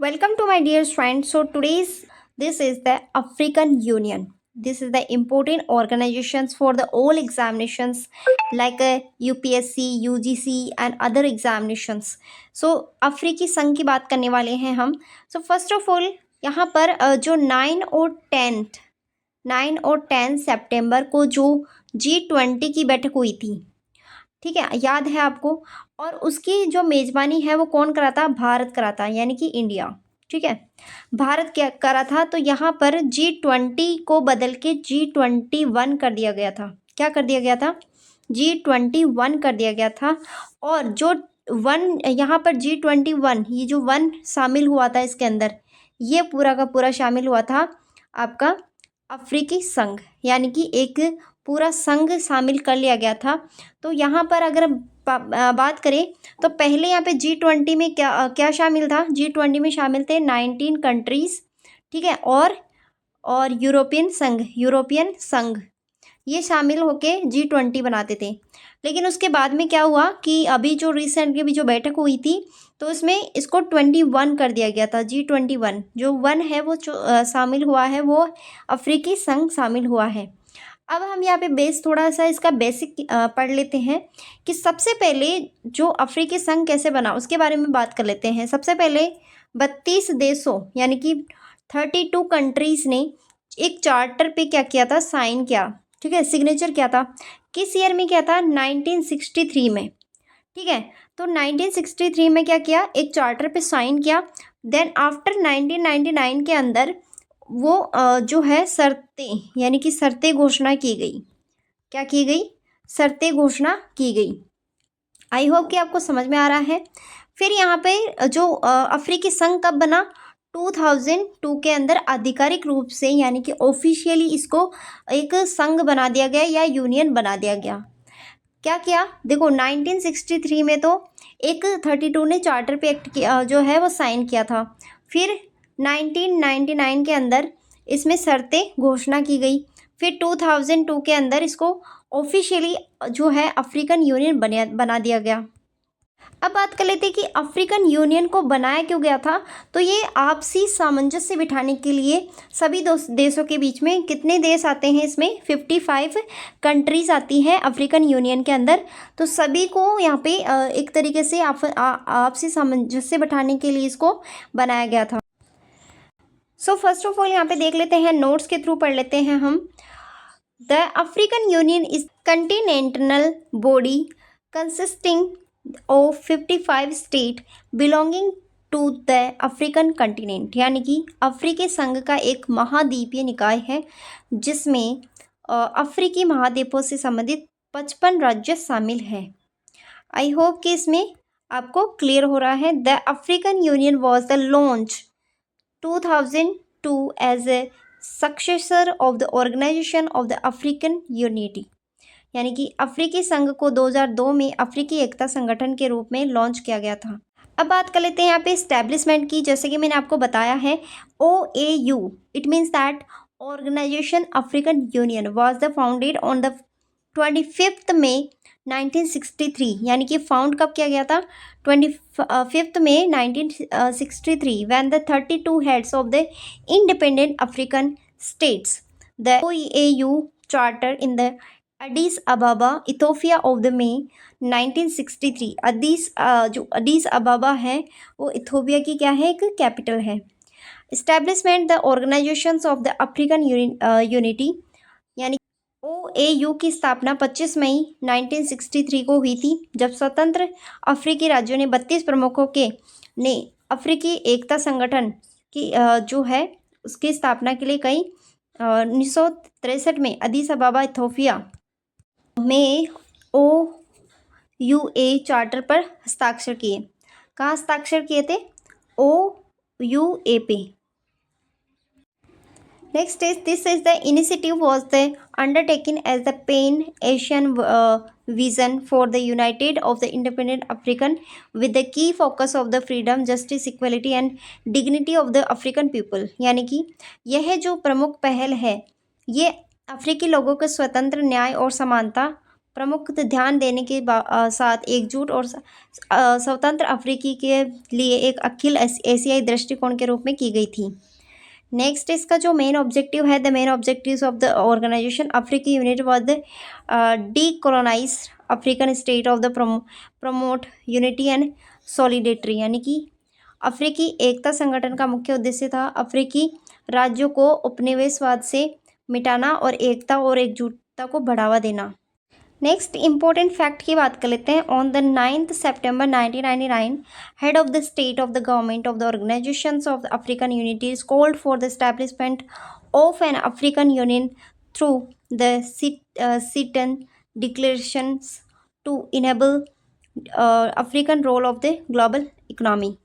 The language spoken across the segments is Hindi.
Welcome to my dear friends. So today's this is the African Union. This is the important organizations for the all examinations like UPSC, UGC and other examinations. So अफ्रीकी संघ की बात करने वाले हैं हम. So first of all यहाँ पर जो 9 और 10 सितंबर को जो G20 की बैठक हुई थी, ठीक है, याद है आपको. और उसकी जो मेज़बानी है वो कौन करा था? भारत करा था, यानी कि इंडिया. ठीक है, भारत क्या करा था. तो यहाँ पर G20 को बदल के G21 कर दिया गया था. क्या कर दिया गया था? G21 कर दिया गया था. और जो वन यहाँ पर G21, ये जो वन शामिल हुआ था इसके अंदर, ये पूरा का पूरा शामिल हुआ था आपका अफ्रीकी संघ, यानी कि एक पूरा संघ शामिल कर लिया गया था. तो यहाँ पर अगर बात करें तो पहले यहाँ पे G20 में क्या क्या शामिल था? G20 में शामिल थे 19 कंट्रीज़, ठीक है, और यूरोपियन संघ ये शामिल होके G20 बनाते थे. लेकिन उसके बाद में क्या हुआ कि अभी जो रिसेंटली अभी जो बैठक हुई थी तो उसमें इसको 21 कर दिया गया था. G21 जो वन है वो शामिल हुआ है, वो अफ्रीकी संघ शामिल हुआ है. अब हम यहाँ पे बेस थोड़ा सा इसका बेसिक पढ़ लेते हैं कि सबसे पहले जो अफ्रीकी संघ कैसे बना उसके बारे में बात कर लेते हैं. सबसे पहले 32 देशों यानी कि 32 कंट्रीज़ ने एक चार्टर पे क्या किया था? साइन किया. ठीक है, सिग्नेचर किया था. किस ईयर में किया था? 1963 में. ठीक है, तो 1963 में क्या किया? एक चार्टर पे साइन किया. देन आफ्टर 1999 के अंदर वो जो है शर्तें, यानी कि शर्तें घोषणा की गई. क्या की गई? शर्तें घोषणा की गई. आई होप कि आपको समझ में आ रहा है. फिर यहाँ पे जो अफ्रीकी संघ कब बना? 2002 के अंदर आधिकारिक रूप से, यानी कि ऑफिशियली इसको एक संघ बना दिया गया या यूनियन बना दिया गया. क्या किया? देखो 1963 में तो एक 32 ने चार्टर पे एक्ट किया, जो है वो साइन किया था. फिर 1999 के अंदर इसमें शर्तें घोषणा की गई. फिर 2002 के अंदर इसको ऑफिशियली जो है अफ्रीकन यूनियन बना दिया गया. अब बात कर लेते हैं कि अफ्रीकन यूनियन को बनाया क्यों गया था. तो ये आपसी सामंजस्य बिठाने के लिए सभी देशों के बीच में, कितने देश आते हैं इसमें? 55 कंट्रीज़ आती हैं अफ्रीकन यूनियन के अंदर. तो सभी को यहाँ पे एक तरीके से आपसी सामंजस्य बिठाने के लिए इसको बनाया गया था. सो फर्स्ट ऑफ ऑल यहाँ पे देख लेते हैं, नोट्स के थ्रू पढ़ लेते हैं हम. The African Union is continental body consisting of 55 state belonging to the African continent, यानी कि अफ्रीकी संघ का एक महाद्वीपीय निकाय है जिसमें अफ्रीकी महाद्वीपों से संबंधित 55 राज्य शामिल हैं. आई होप कि इसमें आपको क्लियर हो रहा है. The African Union was the launch 2002 as a successor of the Organization of the African Unity, यानी कि अफ्रीकी संघ को 2002 में अफ्रीकी एकता संगठन के रूप में लॉन्च किया गया था. अब बात कर लेते हैं यहाँ पे इस्टेब्लिशमेंट की. जैसे कि मैंने आपको बताया है, OAU it means that organisation African Union was the founded on the 25 May 1963, यानी कि फाउंड कब किया गया था? 25 May 1963 when the 32 heads of the independent African states the OAU charter in the Addis Ababa Ethiopia of the May 1963. जो अडीस अबाबा है वो इथोपिया की क्या है? एक कैपिटल है. Establishment the organizations of the African Unity, यानी OAU की स्थापना 25 मई 1963 को हुई थी, जब स्वतंत्र अफ्रीकी राज्यों ने 32 प्रमुखों के ने अफ्रीकी एकता संगठन की जो है उसकी स्थापना के लिए कई 1963 में अदीस अबाबा इथोपिया में OUA चार्टर पर हस्ताक्षर किए. कहाँ हस्ताक्षर किए थे? OUA पे. Next is this is the initiative was the undertaken as the Pan-Asian vision for the united of the independent African with the key focus of the freedom, justice, equality and dignity of the African people. यानी कि यह जो प्रमुख पहल है ये अफ्रीकी लोगों के स्वतंत्र, न्याय और समानता प्रमुख ध्यान देने के साथ एकजुट और स्वतंत्र अफ्रीकी के लिए एक अखिल एशियाई दृष्टिकोण के रूप में की गई थी। नेक्स्ट इसका जो मेन ऑब्जेक्टिव है, the main objectives of the organisation अफ्रीकी unit was the decolonise African state of the promote unity and solidarity, यानी कि अफ्रीकी एकता संगठन का मुख्य उद्देश्य था अफ्रीकी राज्यों को उपनिवेशवाद से मिटाना और एकता और एकजुटता को बढ़ावा देना। नेक्स्ट इंपॉर्टेंट फैक्ट की बात कर लेते हैं। On the 9 September 1999 head of the state of the government of the organisations of the African unities called for the establishment of an African union through the सिटन declarations to enable African role of the global economy.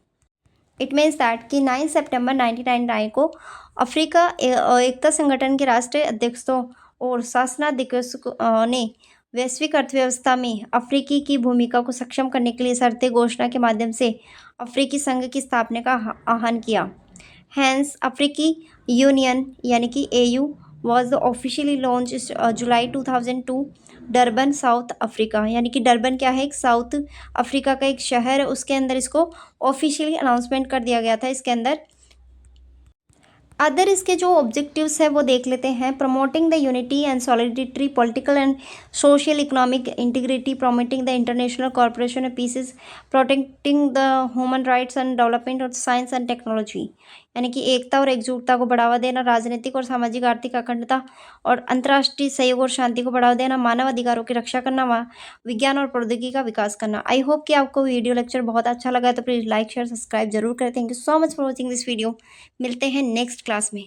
It means that कि 9 सितंबर 1999 को अफ्रीका एकता संगठन के राष्ट्रीय अध्यक्षों और शासनाध्यक्षों ने वैश्विक अर्थव्यवस्था में अफ्रीकी की भूमिका को सक्षम करने के लिए शर्तें घोषणा के माध्यम से अफ्रीकी संघ की स्थापना का आह्वान किया। हैंस अफ्रीकी यूनियन यानी कि AU was officially launch July 2002 Durban south Africa, यानी कि डरबन क्या है, एक साउथ अफ्रीका का एक शहर है, उसके अंदर इसको ऑफिशियली अनाउंसमेंट कर दिया गया था। इसके अंदर अदर इसके जो ऑब्जेक्टिव्स है वो देख लेते हैं। Promoting the unity and solidity, political and social economic integrity, promoting the international corporation of pieces, protecting the human rights and development of science and technology, यानी कि एकता और एकजुटता को बढ़ावा देना, राजनीतिक और सामाजिक आर्थिक अखंडता और अंतर्राष्ट्रीय सहयोग और शांति को बढ़ावा देना, मानव अधिकारों की रक्षा करना, विज्ञान और प्रौद्योगिकी का विकास करना। आई होप कि आपको वीडियो लेक्चर बहुत अच्छा लगा है, तो प्लीज़ लाइक शेयर सब्सक्राइब जरूर करें। Thank you so much for watching this video. मिलते हैं नेक्स्ट क्लास में।